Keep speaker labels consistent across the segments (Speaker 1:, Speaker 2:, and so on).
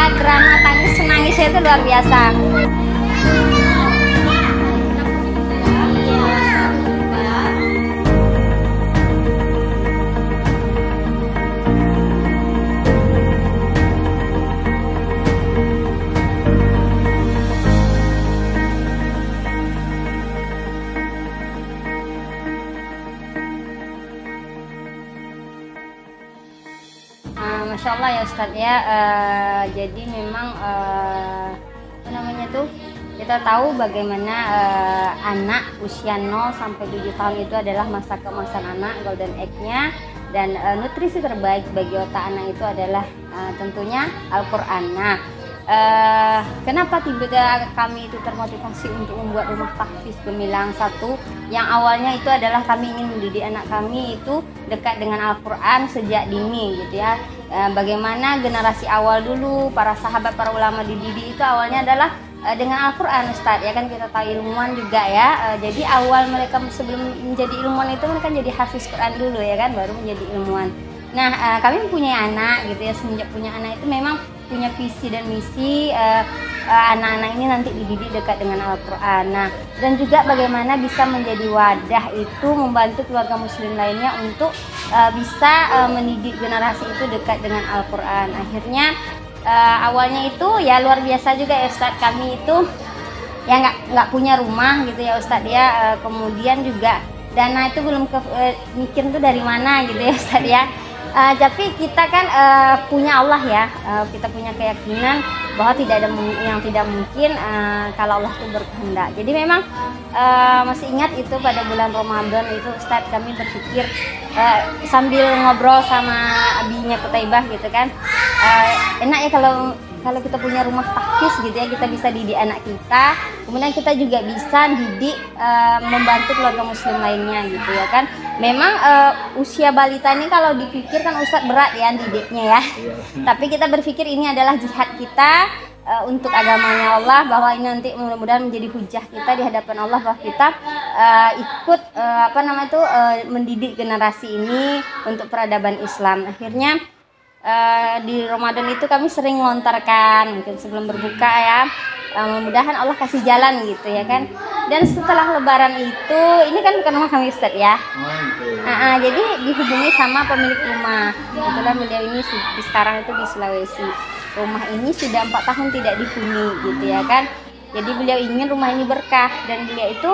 Speaker 1: lihat drama tangis menangisnya itu luar biasa. Masya Allah ya Ustadz ya, jadi memang apa namanya tuh, kita tahu bagaimana anak usia 0 sampai 7 tahun itu adalah masa keemasan anak, golden age-nya, dan nutrisi terbaik bagi otak anak itu adalah tentunya Al-Quran. Nah, kenapa tiba-tiba kami itu termotivasi untuk membuat rumah tahfiz Gemilang 1 yang awalnya itu adalah kami ingin mendidik anak kami itu dekat dengan Al-Quran sejak dini gitu ya. Bagaimana generasi awal dulu para sahabat, para ulama dididik itu awalnya adalah dengan Al-Quran Ustadz ya kan, kita tahu ilmuwan juga ya. Jadi awal mereka sebelum menjadi ilmuwan itu mereka jadi hafiz Quran dulu ya kan, baru menjadi ilmuwan. Nah, kami punya anak gitu ya, semenjak punya anak itu memang punya visi dan misi anak-anak ini nanti dididik dekat dengan Al-Quran. Nah, dan juga bagaimana bisa menjadi wadah itu membantu keluarga muslim lainnya untuk bisa mendidik generasi itu dekat dengan Al-Quran. Akhirnya awalnya itu ya luar biasa juga ya Ustadz, kami itu ya nggak punya rumah gitu ya Ustadz ya, kemudian juga dana itu belum mikir tuh dari mana gitu ya Ustadz ya. Tapi kita kan punya Allah ya, kita punya keyakinan bahwa tidak ada yang tidak mungkin kalau Allah itu berkehendak. Jadi memang masih ingat itu pada bulan Ramadan itu Ustadz kami berpikir sambil ngobrol sama abinya Kutaibah gitu kan, enak ya kalau kita punya rumah tahfiz gitu ya, kita bisa didik anak kita, kemudian kita juga bisa didik membantu keluarga muslim lainnya gitu ya kan. Memang usia balita ini kalau dipikir kan Ustadz berat ya didiknya ya, tapi kita berpikir ini adalah jihad kita untuk agamanya Allah, bahwa ini nanti mudah-mudahan menjadi hujah kita di hadapan Allah bahwa kita ikut mendidik generasi ini untuk peradaban Islam. Akhirnya di Ramadan itu kami sering melontarkan mungkin sebelum berbuka ya, mudah-mudahan Allah kasih jalan gitu ya kan. Dan setelah lebaran itu, ini kan bukan rumah kami Ustadz ya, jadi dihubungi sama pemilik rumah. Kebetulan beliau ini sekarang itu di Sulawesi. Rumah ini sudah 4 tahun tidak dihuni gitu ya kan. Jadi beliau ingin rumah ini berkah, dan beliau itu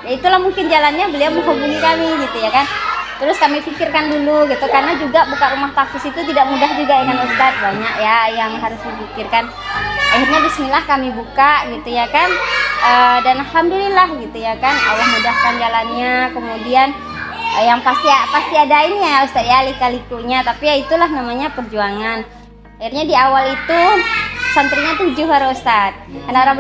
Speaker 1: ya itulah mungkin jalannya beliau menghubungi kami gitu ya kan. Terus kami pikirkan dulu gitu, karena juga buka rumah tahfiz itu tidak mudah juga ya kan Ustadz, banyak ya yang harus dipikirkan. Akhirnya bismillah kami buka gitu ya kan, dan alhamdulillah gitu ya kan, Allah mudahkan jalannya. Kemudian yang pasti ada ini ya Ustadz ya, lika-likunya, tapi ya itulah namanya perjuangan. Akhirnya di awal itu santrinya 7 baru Ustadz, anak-anak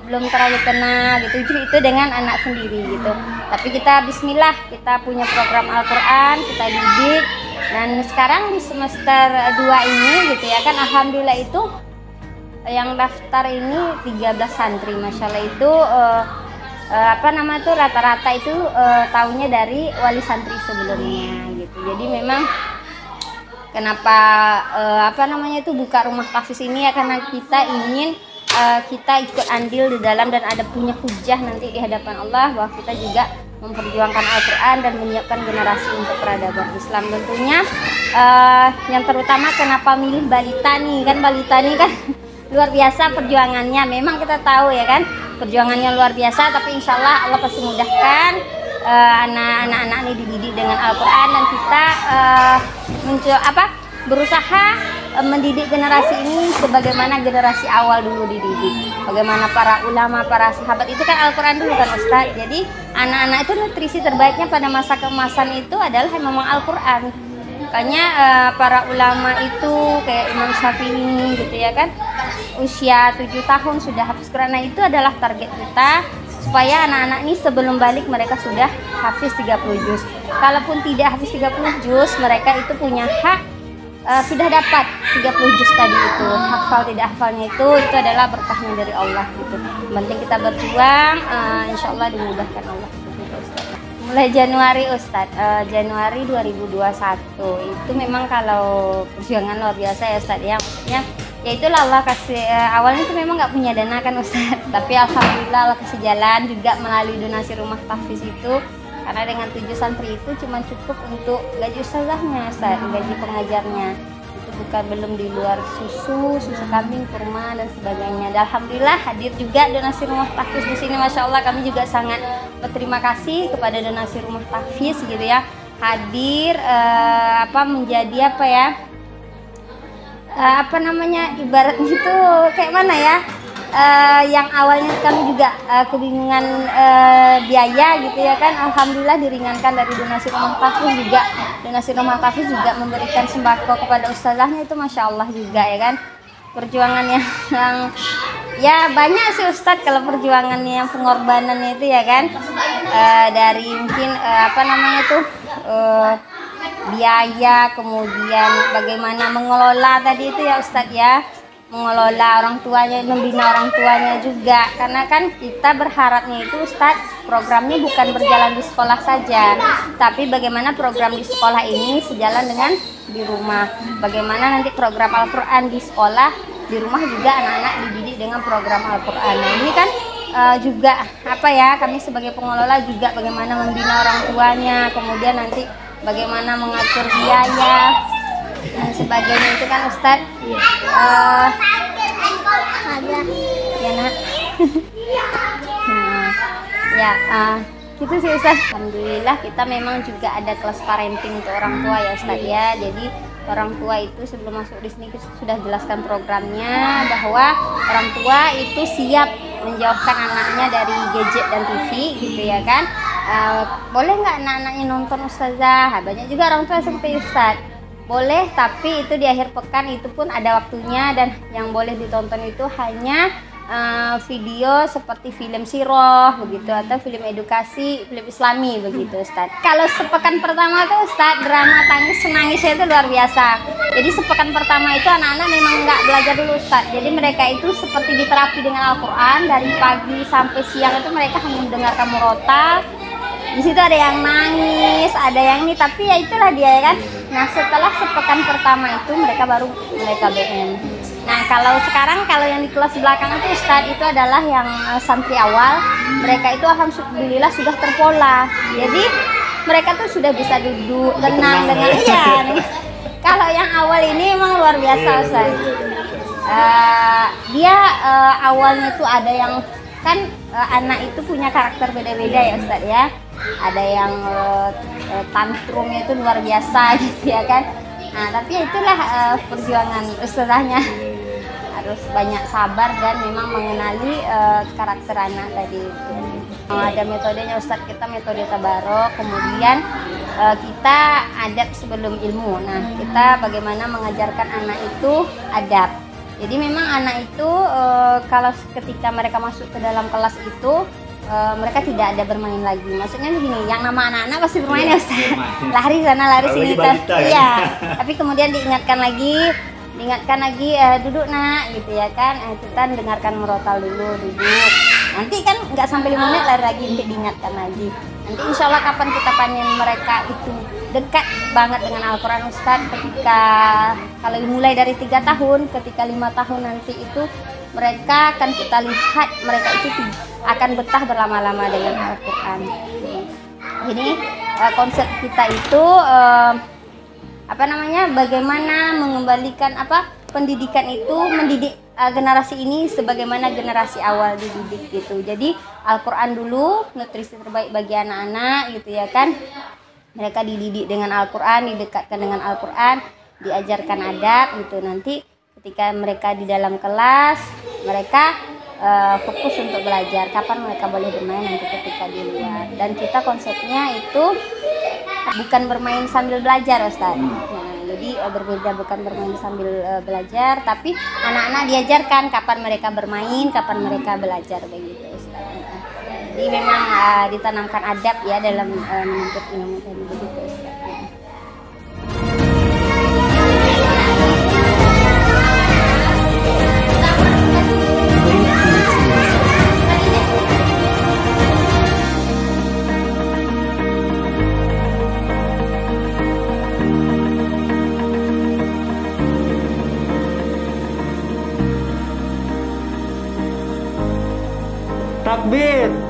Speaker 1: belum terlalu kenal gitu, itu dengan anak sendiri gitu. Tapi kita bismillah, kita punya program Al-Quran, kita didik, dan sekarang di semester 2 ini gitu ya kan, alhamdulillah itu yang daftar ini 13 santri, Masya Allah itu rata-rata itu tahunnya dari wali santri sebelumnya gitu. Jadi memang kenapa buka rumah tahfiz ini ya, karena kita ingin kita ikut andil di dalam dan ada punya hujah nanti di hadapan Allah bahwa kita juga memperjuangkan Al-Quran dan menyiapkan generasi untuk peradaban Islam. Tentunya yang terutama kenapa milih balita nih kan, balita nih kan luar biasa perjuangannya. Memang kita tahu ya kan perjuangannya luar biasa, tapi insya Allah Allah pasti mudahkan anak-anak ini dididik dengan Al-Quran, dan kita berusaha mendidik generasi ini sebagaimana generasi awal dulu dididik. Bagaimana para ulama, para sahabat itu kan Al-Quran dulu kan Ustadz. Jadi anak-anak itu nutrisi terbaiknya pada masa keemasan itu adalah memang Al-Quran. Makanya para ulama itu kayak Imam Syafi'i gitu ya kan, usia 7 tahun sudah hafiz Quran. Nah, itu adalah target kita, supaya anak-anak ini sebelum balik mereka sudah hafiz 30 juz. Kalaupun tidak hafiz 30 juz, mereka itu punya hak sudah dapat 30 juz tadi itu. Hafal tidak hafalnya itu adalah berkahnya dari Allah gitu. Yang penting kita berjuang, insya Allah dimudahkan Allah. Mulai Januari Ustadz, Januari 2021 itu memang kalau perjuangan luar biasa ya Ustadz ya. Maksudnya Ya itulah Allah kasih, awalnya itu memang nggak punya dana kan Ustadz, tapi alhamdulillah Allah kasih jalan juga melalui donasi rumah tahfiz itu, karena dengan 7 santri itu cuma cukup untuk gaji ustazahnya Ustadz, gaji pengajarnya itu bukan, belum di luar susu kambing, kurma dan sebagainya. Dan alhamdulillah hadir juga donasi rumah tahfiz di sini, masya Allah kami juga sangat berterima kasih kepada donasi rumah tahfiz gitu ya, hadir menjadi ibaratnya itu kayak mana ya, yang awalnya kami juga kebingungan biaya gitu ya kan, alhamdulillah diringankan dari donasi rumah tahfiz juga. Donasi rumah tahfiz juga memberikan sembako kepada ustazahnya, itu masya Allah juga ya kan. Perjuangan yang ya banyak sih Ustadz, kalau perjuangannya yang pengorbanannya itu ya kan, dari mungkin biaya, kemudian bagaimana mengelola tadi itu ya Ustadz ya, mengelola orang tuanya, membina orang tuanya juga, karena kan kita berharapnya itu Ustadz programnya bukan berjalan di sekolah saja, tapi bagaimana program di sekolah ini sejalan dengan di rumah, bagaimana nanti program Al-Quran di sekolah, di rumah juga anak-anak dididik dengan program Al-Quran. Nah ini kan juga kami sebagai pengelola juga bagaimana membina orang tuanya, kemudian nanti bagaimana mengatur biaya dan sebagainya itu kan Ustadz. Ya nak. Gitu sih Ustadz. Alhamdulillah kita memang juga ada kelas parenting untuk orang tua ya Ustadz ya. Jadi orang tua itu sebelum masuk di sini sudah jelaskan programnya, bahwa orang tua itu siap menjauhkan anaknya dari gadget dan TV gitu ya kan. Boleh nggak anak-anaknya nonton Ustazah? Banyak juga orang tua seperti Ustadz. Boleh, tapi itu di akhir pekan itu pun ada waktunya, dan yang boleh ditonton itu hanya video seperti film siroh begitu, atau film edukasi, film islami begitu Ustadz. Kalau sepekan pertama tuh Ustadz, drama tangis menangisnya itu luar biasa. Jadi sepekan pertama itu anak-anak memang nggak belajar dulu Ustadz. Jadi mereka itu seperti diterapi dengan Al-Quran, dari pagi sampai siang itu mereka hanya mendengarkan murotal. Di situ ada yang nangis, ada yang ini, tapi ya itulah dia ya kan. Nah setelah sepekan pertama itu mereka baru mulai KBM. Nah kalau sekarang, kalau yang di kelas belakang itu Ustadz, itu adalah yang santri awal, mereka itu alhamdulillah sudah terpola. Jadi mereka tuh sudah bisa duduk tenang dengan Kalau yang awal ini memang luar biasa Ustadz. Dia awalnya tuh ada yang kan anak itu punya karakter beda-beda ya Ustadz ya. Ada yang tantrumnya itu luar biasa gitu ya kan. Nah tapi ya itulah perjuangan ustazahnya, harus banyak sabar dan memang mengenali karakter anak tadi itu. Ada metodenya Ustadz, kita metode tabarok, kemudian kita adab sebelum ilmu. Nah kita bagaimana mengajarkan anak itu adab. Jadi memang anak itu kalau ketika mereka masuk ke dalam kelas itu mereka tidak ada bermain lagi. Maksudnya begini, yang nama anak-anak pasti bermain ya Ustaz. Lari sana, lari sini. Iya. Tapi kemudian diingatkan lagi, duduk nak, gitu ya kan. Kita dengarkan murotal dulu, duduk. Nanti kan nggak sampai 5 menit lari lagi untuk diingatkan lagi. Nanti insya Allah kapan kita panen mereka itu dekat banget dengan Al-Quran Ustadz, ketika kalau mulai dari 3 tahun, ketika 5 tahun nanti itu mereka akan kita lihat mereka itu akan betah berlama-lama dengan Al-Quran. Jadi konsep kita itu bagaimana mengembalikan pendidikan itu, mendidik generasi ini sebagaimana generasi awal dididik gitu. Jadi Al-Quran dulu, nutrisi terbaik bagi anak-anak gitu ya kan. Mereka dididik dengan Al-Quran, didekatkan dengan Al-Quran, diajarkan adab gitu. Nanti ketika mereka di dalam kelas, mereka fokus untuk belajar. Kapan mereka boleh bermain nanti ketika di luar. Dan kita konsepnya itu bukan bermain sambil belajar Ustaz. Nah, jadi berbeda, bukan bermain sambil belajar, tapi anak-anak diajarkan kapan mereka bermain, kapan mereka belajar begitu Ustaz. Jadi memang ditanamkan adab ya dalam menuntut ilmu tadi begitu Ustaz.
Speaker 2: Bin.